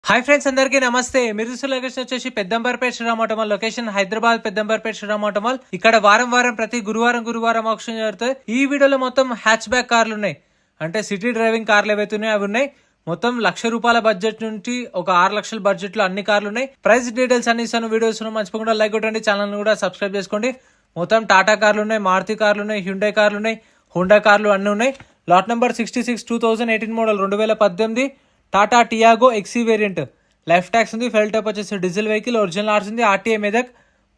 Hi friends, అందరికీ నమస్తే. మీరు చూసిన లొకేషన్ వచ్చేసి Peddamberpet Sriram auto mall location Hyderabad Peddamberpet Sriram auto mall. ఇక్కడ వారం ప్రతి గురువారం ఆప్షన్ జరుగుతాయి. ఈ వీడియోలో మొత్తం హ్యాచ్ బ్యాక్ కార్లు ఉన్నాయి, అంటే సిటీ డ్రైవింగ్ కార్లు ఏవైతే ఉన్నాయో అవి ఉన్నాయి. మొత్తం ₹1,00,000 బడ్జెట్ నుంచి ఒక 6 లక్షల బడ్జెట్ లో అన్ని కార్లు ఉన్నాయి. ప్రైస్ డీటెయిల్స్ అన్ని ఇస్తాను. వీడియోస్ మర్చిపోకుండా లైక్ కొట్టండి, ఛానల్ కూడా సబ్స్క్రైబ్ చేసుకోండి. మొత్తం టాటా కార్లు ఉన్నాయి, మారుతి కార్లు ఉన్నాయి, హ్యుండై కార్లు ఉన్నాయి, హోండా కార్లు అన్ని ఉన్నాయి. Lot number 66 2018 model 2018 Tata Tiago XE variant. Life tax ఉంది, ఫెల్ టైప్ వచ్చేసి డీజిల్ వెహికల్, ఒరిజినల్ ఆర్స్ ఉంది, ఆర్టీఏ మెదక్.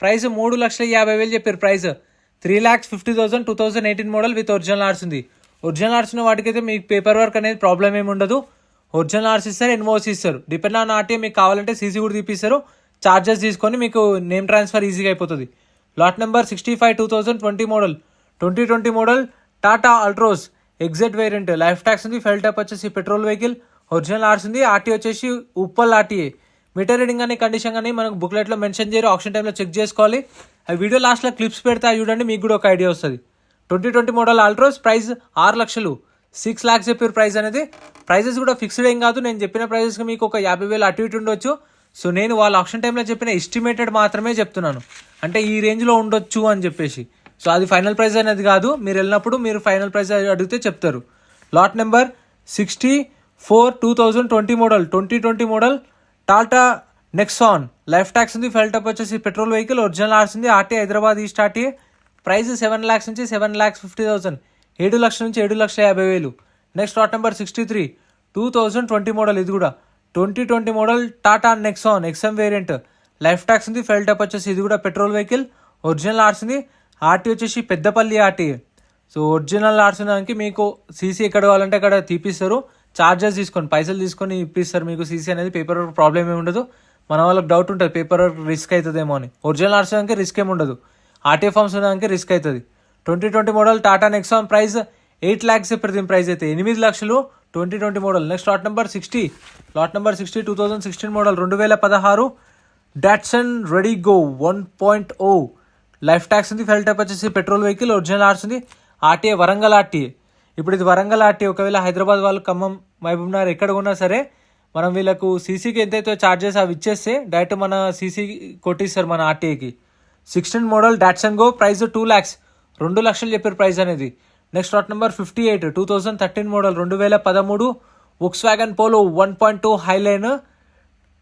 ప్రైస్ 3,50,000 చెప్పారు. ప్రైస్ 3,50,000 2018 మోడల్ విత్ ఒరిజినల్ ఆర్స్ ఉంది. ఒరిజినల్ ఆర్స్ ఉన్న వాటికైతే మీకు పేపర్ వర్క్ అనేది ప్రాబ్లం ఏమి ఉండదు. ఒరిజినల్ ఆర్స్ ఇస్తారు, ఎన్ఓసి ఇస్తారు. డిపెండ్ ఆన్ ఆర్టీఏ మీకు కావాలంటే సీసీ కూడా తీపిస్తారు. చార్జెస్ తీసుకొని మీకు నేమ్ ట్రాన్స్ఫర్ ఈజీగా అయిపోతుంది. Lot number 65 2020 model 2020 model Tata Altroz exert variant. Life tax ఉంది, ఫెల్ టైప్ వచ్చేసి పెట్రోల్ వెహికల్, ఒరిజినల్ ఆర్స్ ఉంది, ఆర్టీ వచ్చేసి ఉప్పల్ ఆర్టీఏ. మీటర్ రీడింగ్ కానీ కండిషన్ కానీ మనకు బుక్లెట్లో మెన్షన్ చేయరు, ఆప్షన్ టైంలో చెక్ చేసుకోవాలి. ఆ వీడియో లాస్ట్లో క్లిప్స్ పెడతా చూడండి, మీకు కూడా ఒక ఐడియా వస్తుంది. 2020 మోడల్ ఆల్ట్రోస్ ప్రైస్ 6 లక్షలు, 6 lakhs చెప్పారు ప్రైస్ అనేది. ప్రైజెస్ కూడా ఫిక్స్డ్ ఏం కాదు. నేను చెప్పిన ప్రైజెస్కి మీకు ఒక 50,000 అటు ఇటు ఉండొచ్చు. సో నేను వాళ్ళ ఆప్షన్ టైంలో చెప్పిన ఎస్టిమేటెడ్ మాత్రమే చెప్తున్నాను, అంటే ఈ రేంజ్లో ఉండొచ్చు అని చెప్పేసి. సో అది ఫైనల్ ప్రైస్ అనేది కాదు. మీరు వెళ్ళినప్పుడు మీరు ఫైనల్ ప్రైస్ అడిగితే చెప్తారు. Lot number 64 2020 model 2020 model Tata Nexon. Life tax ఉంది, ఫెల్ టైప్ వచ్చేసి పెట్రోల్ వెహికల్, ఒరిజినల్ ఆర్స్ ఉంది, RT Hyderabad east RTA. Price 7 lakhs నుంచి 7,50,000, 7 లక్షల నుంచి 7,50,000. నెక్స్ట్ లాట్ నెంబర్ 63 2020 మోడల్, ఇది కూడా 2020 model Tata Nexon XM variant. Life tax ఉంది, ఫెల్ టైప్ వచ్చేసి ఇది కూడా పెట్రోల్ వెహికల్, ఒరిజినల్ ఆర్స్ ఉంది, ఆర్టీ వచ్చేసి పెద్దపల్లి ఆర్టీఏ. సో ఒరిజినల్ ఆర్స్ దానికి మీకు సీసీ ఎక్కడ కావాలంటే అక్కడ తీపిస్తారు. చార్జెస్ తీసుకొని పైసలు తీసుకొని ఇప్పిస్తారు మీకు సీసీ అనేది. పేపర్ వర్క్ ప్రాబ్లం ఏమి ఉండదు. మన వాళ్ళకి డౌట్ ఉంటుంది పేపర్ వర్క్ రిస్క్ అవుతుందేమో అని. ఒరిజినల్ ఆర్స్ దానికి రిస్క్ ఏమి ఉండదు, ఆర్టీఏ ఫార్మ్స్ దానికి రిస్క్ అవుతుంది. 2020 model Tata Nexon price 8 lakhs ప్రతి ప్రైస్ అయితే 8 లక్షలు 2020 model. Next lot number 60 2016 model 2016 Datsun ready go 1.0. Life tax ఉంది, ఫెల్ టైప్ వచ్చేసి పెట్రోల్ వెహికల్, ఒరిజినల్ ఆర్స్ ఉంది, ఆర్టీఏ వరంగల్ ఆర్టీఏ. ఇప్పుడు ఇది వరంగల్ ఆర్టీఏ. ఒకవేళ హైదరాబాద్ వాళ్ళు ఖమ్మం మహబూబ్నగర్ ఎక్కడ ఉన్నా సరే మనం వీళ్ళకు సీసీకి ఎంతైతే చార్జెస్ అవి ఇచ్చేస్తే డైరెక్ట్ మన సీసీ కొట్టిస్తారు మన ఆర్టీఏకి. 16 model Datsun go price 2 lakhs, 2 లక్షలు చెప్పారు ప్రైస్ అనేది. Next lot number 58 2013 model 2013 Volkswagen polo 1.2 highline.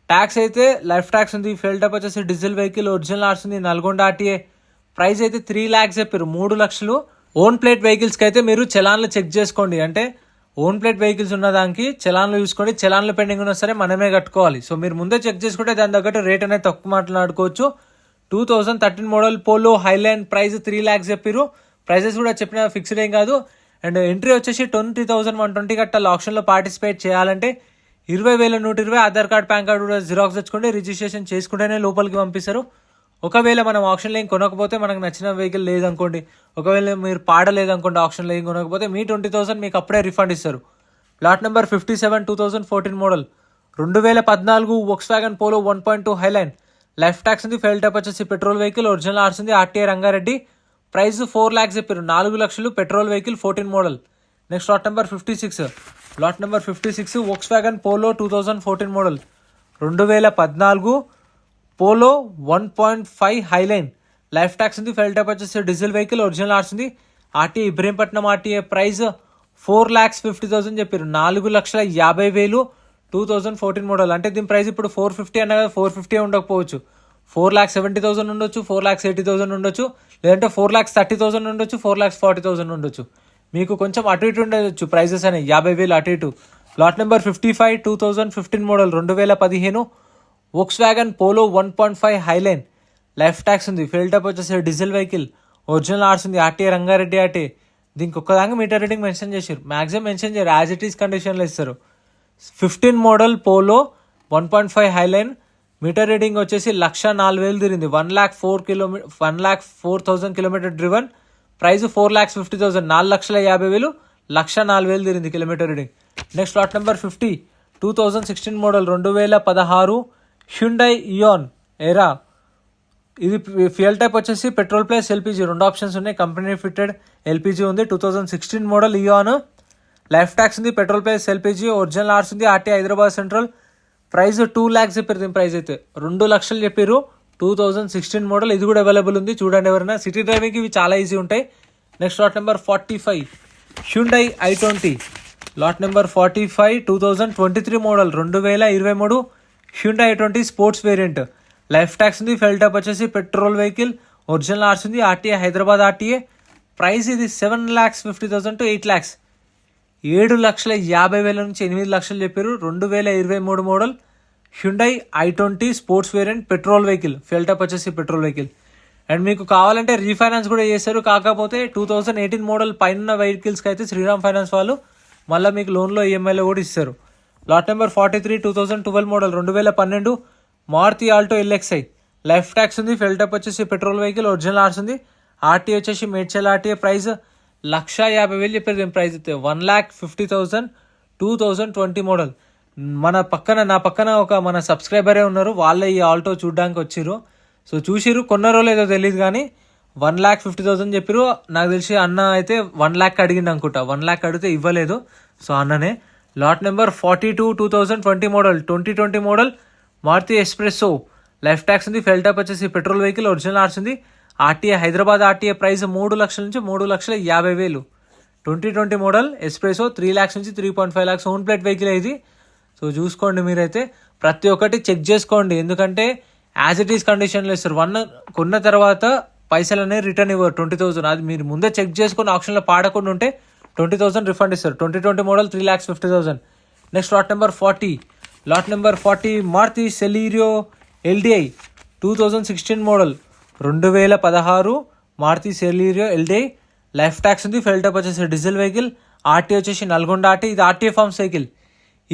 Tax అయితే లైఫ్ ట్యాక్స్ ఉంది, ఫెల్ టైప్ వచ్చేసి డీజిల్ వెహికల్, ఒరిజినల్ ఆర్స్ ఉంది, నల్గొండ ఆర్టీఏ. ప్రైస్ అయితే 3 lakhs చెప్పారు, 3 లక్షలు. ఓన్ ప్లేట్ వెహికల్స్కి అయితే మీరు చలాన్లు చెక్ చేసుకోండి, అంటే ఓన్ ప్లేట్ వెహికల్స్ ఉన్న దానికి చలాన్లు చూసుకోండి. చలాన్లు పెండింగ్ ఉన్నా సరే మనమే కట్టుకోవాలి. సో మీరు ముందే చెక్ చేసుకుంటే దాని తగ్గట్టు రేట్ అనేది తక్కువ మాట్లాడుకోవచ్చు. 2013 model polo highline price 3 lakhs చెప్పారు. ప్రైజెస్ కూడా చెప్పిన ఫిక్స్డ్ ఏం కాదు. అండ్ ఎంట్రీ వచ్చేసి 20,120 కట్టాలి. ఆప్షన్లో పార్టిసిపేట్ చేయాలంటే 20,120. ఆధార్ కార్డ్, పాన్ కార్డ్ కూడా జిరాక్స్ తెచ్చుకుంటే రిజిస్ట్రేషన్ చేసుకుంటేనే లోపలికి పంపిస్తారు. ఒకవేళ మనం ఆప్షన్లో ఏం కొనకపోతే, మనకు నచ్చిన వెహికల్ లేదనుకోండి, ఒకవేళ మీరు పాడలేదనుకోండి, ఆప్షన్లో ఏం కొనకపోతే మీ 20,000 మీకు అప్పుడే రిఫండ్ ఇస్తారు. Lot number 57 2014 model 2014 Volkswagen polo 1.2 highline. Life tax ఉంది, ఫెల్ టైప్ వచ్చేసి పెట్రోల్ వెహికల్, ఒరిజినల్ ఆర్స్ ఉంది, ఆర్టీఏ రంగారెడ్డి. ప్రైస్ 4 lakhs చెప్పారు, 4 లక్షలు. Petrol vehicle 14 model. Next lot number 56 Volkswagen polo 2014 model 2014 polo 1.5 highline. Life tax ఉంది, ఫెల్ టైప్ వచ్చేసి diesel vehicle, original ఆర్స్ ఉంది, RTA Ibrahimpatnam RTA. Price 4,50,000 చెప్పారు, 4,50,000 2014 model. అంటే దీని ప్రైస్ ఇప్పుడు 450 అన్న కదా, 450 ఉండకపోవచ్చు, 4,70,000 ఉండొచ్చు, 4,80,000 ఉండొచ్చు, లేదంటే 4,30,000 ఉండొచ్చు, 4,40,000 ఉండొచ్చు. మీకు కొంచెం అటు ఇటు ఉండొచ్చు ప్రైజెస్ అనేవి, 50,000 అటు ఇటు. Lot number 55 2015 model 2015 Volkswagen polo 1.5 highline. Life tax ఉంది, ఫెల్ టైప్ వచ్చేసి డీజిల్ వెహికల్, ఒరిజినల్ ఆర్స్ ఉంది, ఆర్టీఏ రంగారెడ్డి ఆర్టీఏ. దీనికి ఒక్కదానికి మీటర్ రీడింగ్ మెన్షన్ చేశారు, మ్యాక్సిమం మెన్షన్ చేయరు, యాజ్ ఇట్ ఈస్ కండిషన్లో ఇస్తారు. 15 model polo 1.5 highline. Meter reading వచ్చేసి 1,04,000 తిరిగింది, 1,04,000 కిలోమీటర్ డ్రివన్. ప్రైస్ 4,50,000, 4,50,000, 1,04,000 తిరిగింది kilometre reading. Next lot number 50 2016 model 2016 Hyundai Eon Era. ఇది ఫ్యూయల్ టైప్ వచ్చేసి పెట్రోల్ ప్లస్ ఎల్పిజి, 2 ఆప్షన్స్ ఉన్నాయి. కంపెనీ ఫిట్టెడ్ ఎల్పిజి ఉంది. 2016 మోడల్ ఇయాన్. లైఫ్ ట్యాక్స్ ఉంది, పెట్రోల్ ప్లస్ ఎల్పిజి, ఒరిజినల్ ఆర్స్ ఉంది, RT Hyderabad central. Price 2 lakhs చెప్పారు. దీని price అయితే 2 లక్షలు చెప్పారు. 2016 మోడల్, ఇది కూడా అవైలబుల్ ఉంది. చూడండి ఎవరైనా, సిటీ డ్రైవింగ్కి ఇవి చాలా ఈజీ ఉంటాయి. Next lot number 45 Hyundai i20. Lot number 45 2023 model, 2023 Hyundai i20 sports variant. Life tax ఉంది. ఫెల్ టాప్ వచ్చేసి పెట్రోల్ వెహికల్, ఒరిజినల్ ఆర్స్ ఉంది. RTA Hyderabad RTA. ప్రైస్ ఇది 7,50,000 to 8 lakhs. 7,50,000 నుంచి 8 లక్షలు చెప్పారు. 2023 model Hyundai i20 sports variant petrol vehicle. Fuel type వచ్చేసి petrol vehicle. And మీకు కావాలంటే రీఫైనాన్స్ కూడా చేస్తారు. కాకపోతే 2018 మోడల్ పైన వెహికల్స్కి అయితే శ్రీరామ్ ఫైనాన్స్ వాళ్ళు మళ్ళీ మీకు లోన్లో ఈఎంఐలో కూడా ఇస్తారు. Lot number 43 2012 model, 2012 Maruti Alto LXi. Life tax ఉంది. ఫెల్ టాప్ వచ్చేసి పెట్రోల్ వెహికల్, ఒరిజినల్ ఆర్స్ ఉంది. ఆర్టీ వచ్చేసి మేడ్చల్ ఆర్టీఏ. ప్రైస్ 1,50,000 చెప్పారు. దీని ప్రైస్ అయితే 1,50,000 2020 మోడల్. నా పక్కన ఒక మన సబ్స్క్రైబరే ఉన్నారు. వాళ్ళే ఈ ఆల్టో చూడడానికి వచ్చిర్రు. సో చూసిర్రు, కొన్నారో లేదో తెలియదు కానీ 1,50,000 చెప్పారు. నాకు తెలిసి అన్న అయితే 1 lakh అడిగింది అనుకుంటా. 1 lakh అడిగితే ఇవ్వలేదు. సో అన్ననే. Lot number 42 2020 model, 2020 model Maruti Spresso. Life tax ఉంది. ఫెల్ టాప్ వచ్చేసి పెట్రోల్ వెహికల్, ఒరిజినల్ ఆర్స్ ఉంది. RTA Hyderabad RTA. ప్రైస్ 3 లక్షల నుంచి 3,50,000. 2020 మోడల్ ఎస్ప్రెసో. 3 lakhs నుంచి 3.5 lakhs ఓన్ ప్లేట్ వెహికల్ ఇది. సో చూసుకోండి మీరైతే, ప్రతి ఒక్కటి చెక్ చేసుకోండి. ఎందుకంటే యాజ్ ఇట్ ఈస్ కండిషన్లో ఇస్తారు. కొన్న తర్వాత పైసలు అనేది రిటర్న్ ఇవ్వరు. 20,000 అది మీరు ముందే చెక్ చేసుకుని ఆప్షన్లో పాడకుండా ఉంటే 20,000 రిఫండ్ ఇస్తారు. 2020 model 3,50,000. Next lot number 40. Lot number 40 Maruti Celerio LDi 2016 model, 2016 Maruti Celerio LDi. Life tax ఉంది. ఫెల్ టాప్ వచ్చేసి డీజిల్ వెహికల్. ఆర్టీ వచ్చేసి నల్గొండ ఆర్టీ. ఇది ఆర్టీఏ ఫార్మ్స్ వెహికల్.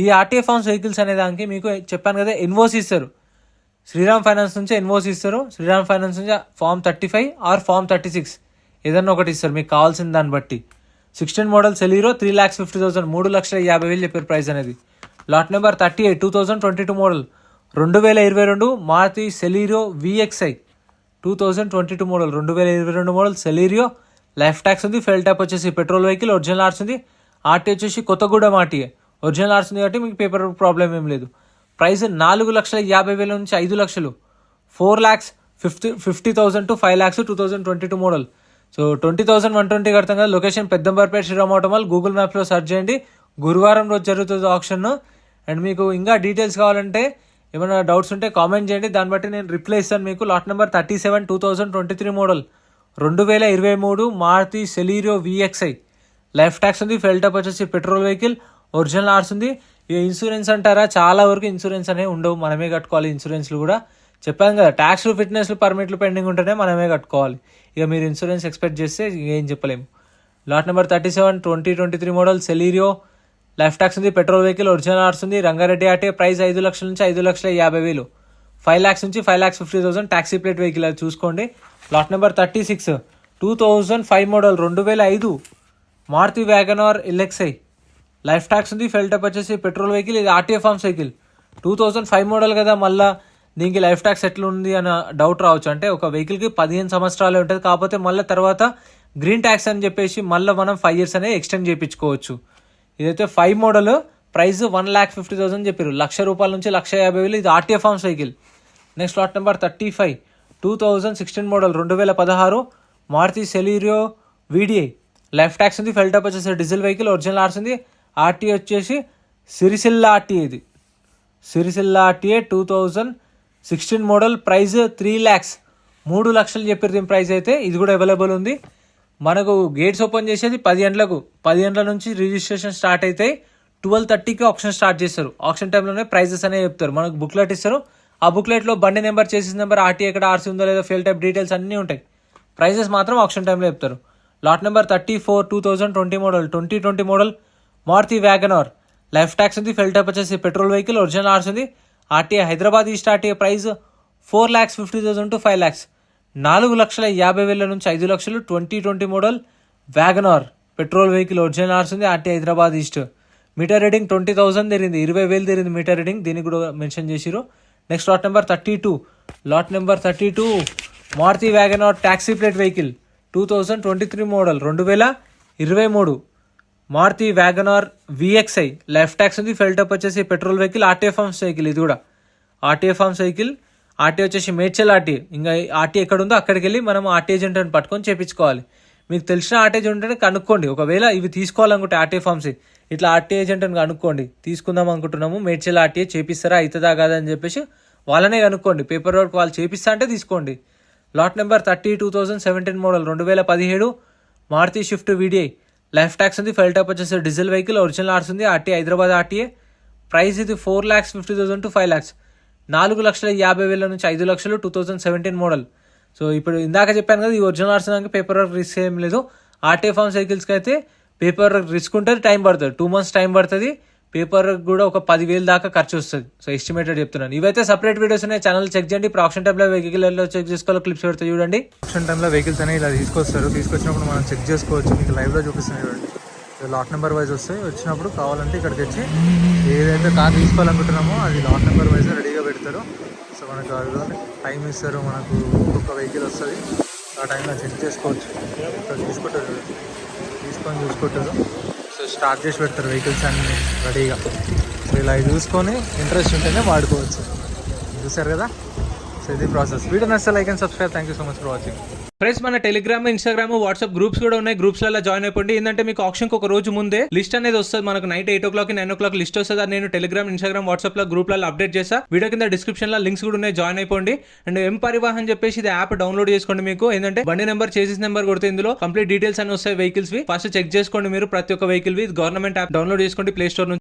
ఈ ఆర్టీఏ ఫార్మ్స్ వెహికల్స్ అనే దానికి మీకు చెప్పాను కదా, ఎన్ఓసి ఇస్తారు. శ్రీరామ్ ఫైనాన్స్ నుంచి ఎన్ఓసి ఇస్తారు. శ్రీరామ్ ఫైనాన్స్ నుంచి ఫామ్ 35 ఆర్ ఫామ్ 36 ఏదన్నా ఒకటి ఇస్తారు మీకు కావాల్సిన దాన్ని బట్టి. 16 మోడల్ సెలీరో 3,50,000, 3,50,000 చెప్పారు ప్రైస్ అనేది. Lot number 38 2022 model, 2022 Maruti Celerio VXi. 2022 model, 2022 model Celerio. Life tax ఉంది. ఫెల్ టాప్ వచ్చేసి పెట్రోల్ వెహికల్, ఒరిజినల్ ఆర్స్ ఉంది. ఆర్టీ వచ్చేసి కొత్తగూడెం ఆర్టీఏ. ఒరిజినల్ ఆర్స్ ఉంది కాబట్టి మీకు పేపర్ ప్రాబ్లం ఏం లేదు. ప్రైస్ 4,50,000 నుంచి 5 లక్షలు. 4,50,000 to 5 lakhs 2022 మోడల్. సో 20,000 120 కడతాం కదా. Location Peddamberpet Sriram automall. Google మ్యాప్లో సెర్చ్ చేయండి. గురువారం రోజు జరుగుతుంది ఆప్షన్. అండ్ మీకు ఇంకా డీటెయిల్స్ కావాలంటే, ఏమైనా డౌట్స్ ఉంటే కామెంట్ చేయండి, దాన్ని బట్టి నేను రిప్లై ఇస్తాను మీకు. Lot number 37 2023 model, 2023 Maruti Celerio VXi. Life tax ఉంది. ఫెల్ టాప్ వచ్చేసి పెట్రోల్ వెహికల్, ఒరిజినల్ ఆర్స్ ఉంది. ఇక ఇన్సూరెన్స్ అంటారా, చాలా వరకు ఇన్సూరెన్స్ అనేవి ఉండవు, మనమే కట్టుకోవాలి. ఇన్సూరెన్స్లు కూడా చెప్పాను కదా, ట్యాక్స్లు, ఫిట్నెస్లు, పర్మిట్లు పెండింగ్ ఉంటేనే మనమే కట్టుకోవాలి. ఇక మీరు ఇన్సూరెన్స్ ఎక్స్పెక్ట్ చేస్తే ఏం చెప్పలేము. Lot number 37 2023 model Celerio. Life tax ఉంది. పెట్రోల్ వెహికల్, ఒరిజినల్ ఆర్స్ ఉంది. రంగారెడ్డి ఆర్టీఏ. ప్రైస్ 5 లక్షల నుంచి 5,50,000. 5 lakhs నుంచి 5,50,000 ట్యాక్సీ ప్లేట్ వెహికల్, అది చూసుకోండి. Lot number 36 2005 model, 2005 Maruti WagonR LXi. Life tax ఉంది. ఫెల్ టాప్ వచ్చేసి పెట్రోల్ వెహికల్, ఇది ఆర్టీఏ ఫార్మ్స్ వెహికల్. 2005 మోడల్ కదా, మళ్ళీ దీనికి లైఫ్ ట్యాక్స్ ఎట్లా ఉంది అన్న డౌట్ రావచ్చు. అంటే ఒక వెహికల్కి 15 సంవత్సరాలే ఉంటుంది, కాకపోతే మళ్ళీ తర్వాత గ్రీన్ ట్యాక్స్ అని చెప్పేసి మళ్ళీ మనం 5 years అనేది ఎక్స్టెండ్ చేయించుకోవచ్చు. ఇదైతే 5 మోడల్. ప్రైస్ 1,50,000 చెప్పారు. ₹1,00,000 నుంచి 1,50,000. ఇది RTA forms vehicle. Next lot number 35 2016 model, 2016 Maruti Celerio VDi. Life tax ఉంది. ఫెల్ టాప్ వచ్చేసి డీజిల్ వెహికల్, ఒరిజినల్ ఆర్స్ ఉంది. ఆర్టీఏ వచ్చేసి సిరిసిల్ల ఆర్టీఏ. ఇది Sircilla RTA 2016 model. Price 3 lakhs, 3 లక్షలు చెప్పారు దీని ప్రైస్ అయితే. ఇది కూడా అవైలబుల్ ఉంది. మనకు గేట్స్ ఓపెన్ చేసేది 10 గంటలకు. 10 గంటల నుంచి రిజిస్ట్రేషన్ స్టార్ట్ అవుతాయి. 12:30కి ఆప్షన్ స్టార్ట్ చేస్తారు. ఆప్షన్ టైంలోనే ప్రైజెస్ అనేవి చెప్తారు. మనకు బుక్లెట్ ఇస్తారు. ఆ బుక్లెట్లో బండి నెంబర్, చేసిన నెంబర్, ఆర్టీఏ ఎక్కడ ఆర్సీ ఉందో లేదో, ఫెల్ టైప్ డీటెయిల్స్ అన్నీ ఉంటాయి. ప్రైజెస్ మాత్రం ఆప్షన్ టైంలో చెప్తారు. Lot number 34 2020 model, 2020 model Maruti Wagon R. Life tax ఉంది. ఫెల్ టాప్ వచ్చేసి పెట్రోల్ వెహికల్, ఒరిజినల్ ఆర్స్ ఉంది. RTA Hyderabad east RTA. Price 4,50,000 to 5 lakhs, 4,50,000 నుంచి 5 లక్షలు. 2020 model Wagon R petrol vehicle, original ఆర్స్ ఉంది. RTA Hyderabad east. Meter reading 20,000 తిరిగింది, 20,000 తిరిగింది మీటర్ రీడింగ్. దీనికి కూడా మెన్షన్ చేసిరు. Next lot number 32. Lot number 32 Maruti WagonR taxi plate vehicle, 2023 model, 2023 Maruti WagonR VXi life tax ఉంది. Fuel type వచ్చేసి petrol vehicle, RTA forms vehicle. ఇది కూడా ఆర్టీఏ ఫార్మ్స్ వెహికల్. ఆర్టీఏ వచ్చేసి మేడ్చల్ ఆర్టీఏ. ఇంకా ఆర్టీఏ ఎక్కడ ఉందో అక్కడికి వెళ్ళి మనం ఆర్టీఏ ఏజెంట్ అని పట్టుకొని చేపించుకోవాలి. మీకు తెలిసిన ఆర్టీఏ ఏజెంట్ ఉంటే కనుక్కోండి. ఒకవేళ ఇవి తీసుకోవాలనుకుంటే ఆర్టీఏ ఫార్మ్స్ ఇట్లా ఆర్టీఏ ఏజెంట్ అని కనుక్కోండి. తీసుకుందాం అనుకుంటున్నాము, మేడ్చల్ ఆర్టీఏ చేపిస్తారా అవుతుందా కాదా అని చెప్పేసి వాళ్ళనే కనుక్కోండి. పేపర్ వర్క్ వాళ్ళు చేపిస్తా అంటే తీసుకోండి. Lot number 30 2017 model 2017 Maruti Swift VDi. Life tax ఉంది. ఫెల్ టాప్ వచ్చేసి డీజిల్ వెహికల్. ఒరిజినల్ ఆర్స్ ఉంది. RTA Hyderabad RTA. ప్రైస్ ఇది 4,50,000 to 5 lakhs. 4,50,000 నుంచి 5 లక్షలు 2017 మోడల్. సో ఇప్పుడు ఇందాక చెప్పాను కదా, ఈ ఒరిజినల్ ఆర్స్ దాకా పేపర్ వర్క్ రిస్క్ ఏం లేదు. ఆర్టీఏ ఫార్మ్స్ వెహికల్స్కి అయితే పేపర్ వర్క్ రిస్క్ ఉంటుంది, టైం పడుతుంది, 2 months టైం పడుతుంది. పేపర్ కూడా ఒక 10,000 దాకా ఖర్చు వస్తుంది. సో ఎస్టిమేటెడ్ చెప్తున్నాను. ఇవైతే సపరేట్ వీడియోస్ ఉన్నాయి, ఛానల్ చెక్ చేయండి. ఇప్పుడు ఆప్షన్ టైంలో వెహికల్ చెక్ చేసుకోవాలి, క్లిప్స్ పెడితే చూడండి. ఆప్షన్ టైంలో వెహికల్స్ అనేవి ఇలా తీసుకొస్తారు. తీసుకొచ్చినప్పుడు మనం చెక్ చేసుకోవచ్చు. మీకు లైవ్లో చూపిస్తున్నాయి చూడండి. లాట్ నెంబర్ వైజ్ వస్తాయి. వచ్చినప్పుడు కావాలంటే ఇక్కడికి వచ్చి ఏదైతే కార్ తీసుకోవాలనుకుంటున్నామో అది లాట్ నెంబర్ వైజ్ రెడీగా పెడతారు. సో మనకు అది టైం ఇస్తారు. మనకు ఒక్కొక్క వెహికల్ వస్తుంది, ఆ టైంలో చెక్ చేసుకోవచ్చు. ఇక్కడ తీసుకుంటారు, తీసుకొని చూసుకుంటారు. సో స్టార్ట్ చేసి పెడతారు వెహికల్స్ అన్ని రెడీగా. సో ఇలా చూసుకొని ఇంట్రెస్ట్ ఉంటేనే వాడుకోవచ్చు. చూసారు కదా, సో ఇది ప్రాసెస్. వీడియో నచ్చితే like and subscribe. Thank you so much for watching. Friends, మన టెలిగ్రామ్, ఇన్స్టాగ్రామ్, వాట్సాప్ గ్రూప్స్ కూడా ఉన్నాయి. గ్రూప్స్లలో జాయిన్ అయిపోండి. ఏంటంటే మీకు ఆప్షన్కి ఒక రోజు ముందే లిస్ట్ అనేది వస్తుంది. మనకు నైట్ 8 o'clock 9 o'clock లిస్ట్ వస్తుంది. అది నేను టెలిగ్రామ్, ఇన్స్టాగ్రామ్, వాట్సాప్ లో గ్రూప్లలో అప్డేట్ చేస్తా. వీడియో కింద డిస్క్రిప్షన్ లో లింక్స్ కూడా ఉన్నాయి, జాయిన్ అయిపోండి. అండ్ ఎం పరివాహన్ చెప్పేసి ఇది యాప్ డౌన్లోడ్ చేసుకోండి. మీకు ఏంటంటే బండి నెంబర్, చేసిస్ నెంబర్ కొడితే ఇందులో కంప్లీట్ డీటెయిల్స్ అని వస్తాయి వెహికల్స్ వి. ఫస్ట్ చెక్ చేసుకోండి మీరు ప్రతి ఒక్క వెహికల్ వి. గవర్నమెంట్ యాప్ డౌన్లోడ్ చేసుకోండి ప్లే స్టోర్ నుంచి.